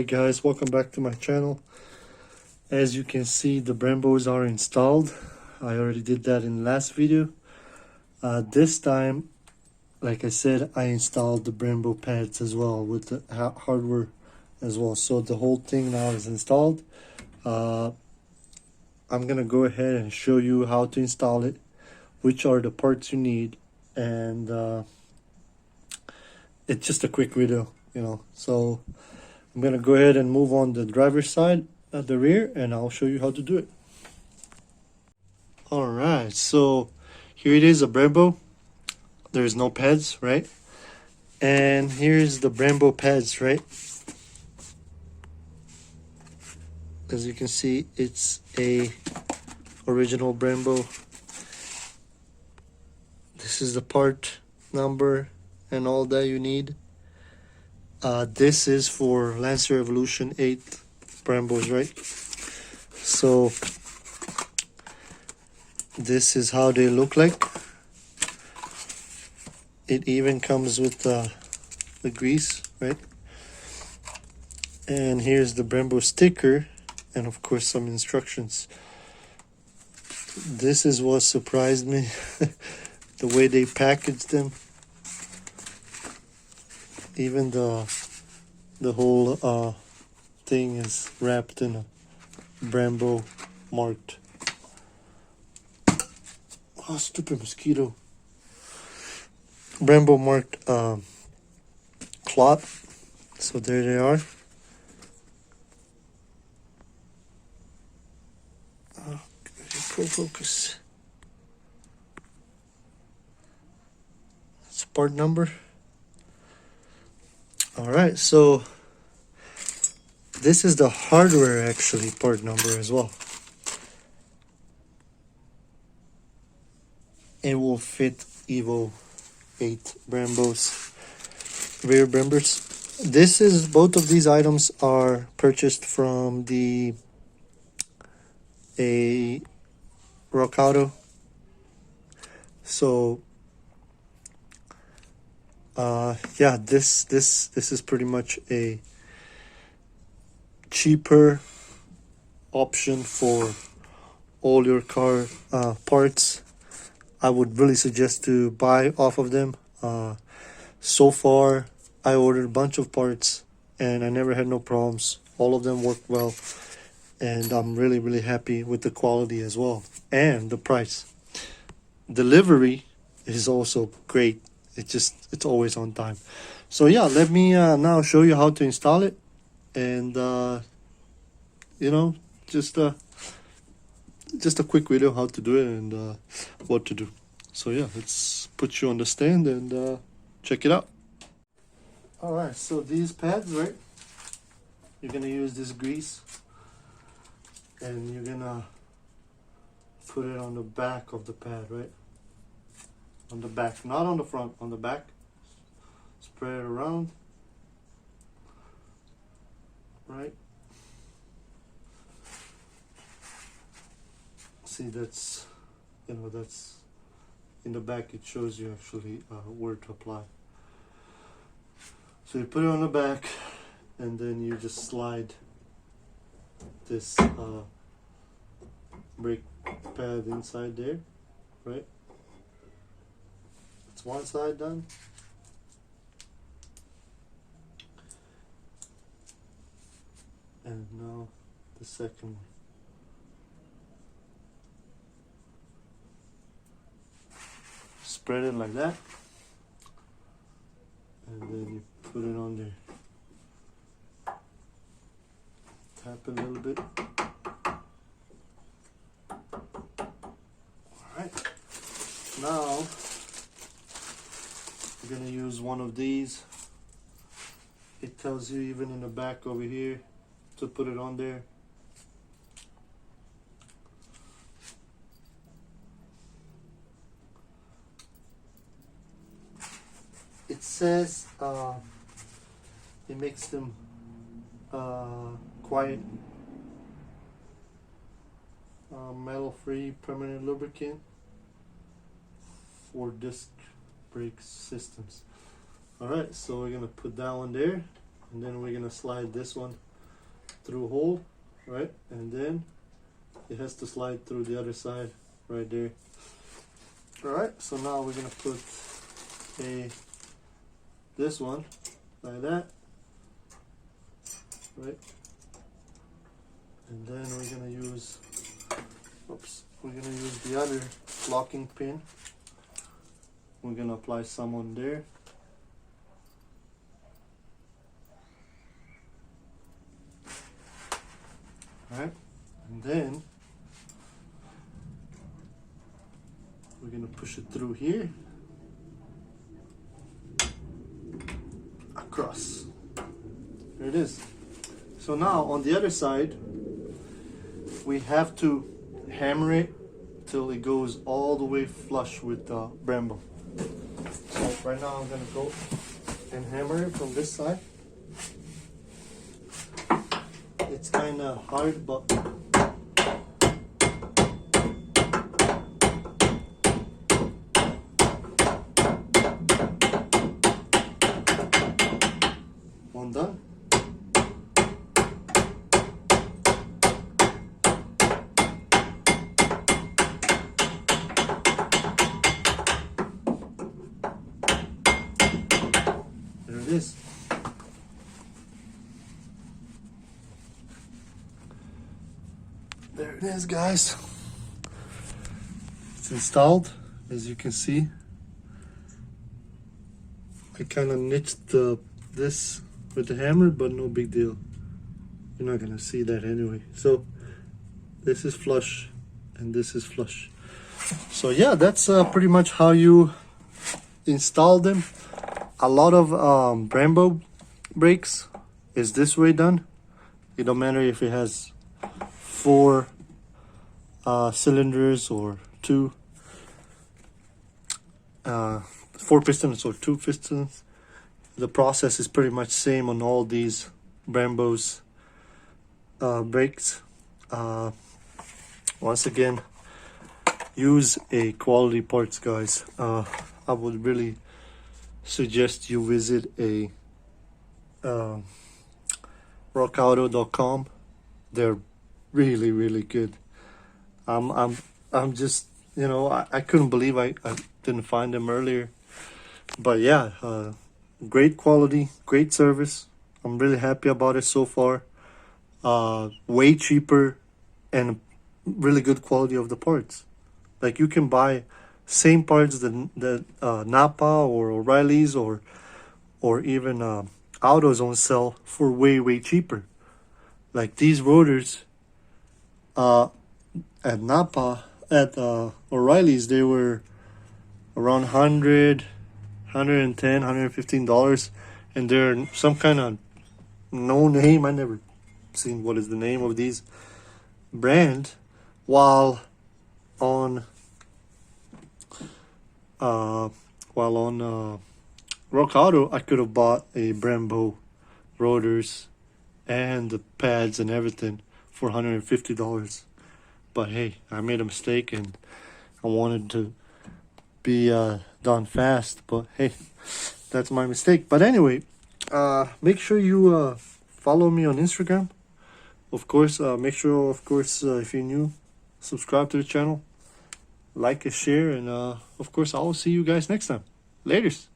Hi guys, welcome back to my channel. As you can see, the Brembos are installed. I already did that in the last video. This time, like I said, I installed the Brembo pads as well with the hardware as well. So the whole thing now is installed. I'm gonna go ahead and show you how to install it, which are the parts you need, and it's just a quick video, So I'm gonna go ahead and move on the driver's side at the rear, and I'll show you how to do it. All right, so here it is, a Brembo. There's no pads, right? And here's the Brembo pads, right? As you can see, it's a original Brembo. This is the part number and all that you need. This is for Lancer Evolution 8 Brembos, right? So this is how they look like. It even comes with the grease, right? And here's the Brembo sticker, and of course some instructions. This is what surprised me, the way they packaged them. Even the whole thing is wrapped in a Brembo marked. Oh, stupid mosquito. Brembo marked cloth. So there they are. Full focus. That's part number. Alright, so this is the hardware actually part number as well. It will fit Evo 8 Brembos, rear Brembos. Both of these items are purchased from a Rock Auto. So yeah, this is pretty much a cheaper option for all your car parts. I would really suggest to buy off of them. So far, I ordered a bunch of parts and I never had no problems. All of them work well, and I'm really happy with the quality as well and the price. Delivery is also great. It's always on time. So yeah, let me now show you how to install it, and just a quick video how to do it and what to do. So yeah, let's put you on the stand and check it out. All right, so these pads, right? You're gonna use this grease, and you're gonna put it on the back of the pad, right? On the back, not on the front, on the back. Spread it around, right? See, that's in the back. It shows you actually where to apply. So you put it on the back, and then you just slide this brake pad inside there, right? It's one side done. And now the second one. Spread it like that, and then you put it on there. Tap a little bit. Alright, now we're gonna use one of these. It tells you even in the back over here to put it on there. It says it makes them quiet, metal-free permanent lubricant for disc brake systems. Alright, so we're gonna put that one there, and then we're gonna slide this one through hole, right? And then it has to slide through the other side right there. Alright, so now we're gonna put this one like that, right? And then we're gonna use the other locking pin. We're gonna apply some on there. Alright, and then we're gonna push it through here, across. There it is. So now on the other side, we have to hammer it till it goes all the way flush with the Brembo. So right now I'm gonna go and hammer it from this side. It's kind of hard, but one done. There it is. There it is, guys. It's installed, as you can see. I kind of niched this with the hammer, but no big deal. You're not gonna see that anyway. So this is flush and this is flush. So yeah, that's pretty much how you install them. A lot of Brembo brakes is this way done. It don't matter if it has 4 cylinders or 2 4 pistons or 2 pistons. The process is pretty much same on all these Brembo's brakes. Once again, use a quality parts, guys. I would really suggest you visit a rockauto.com. They're really good. I'm just, you know, I couldn't believe I didn't find them earlier. But yeah, great quality, great service. I'm really happy about it so far. Way cheaper and really good quality of the parts. Like you can buy same parts that Napa or O'Reilly's or even AutoZone sell for way cheaper. Like these rotors at Napa, at O'Reilly's, they were around $100, $110, $115, and they're some kind of no name. I never seen what is the name of these brand. While on Rock Auto, I could have bought a Brembo rotors and the pads and everything for $150. But hey, I made a mistake and I wanted to be done fast. But hey, that's my mistake. But anyway, make sure you follow me on Instagram. Of course, make sure, of course, if you're new, subscribe to the channel, like and share, and of course, I'll see you guys next time. Laters.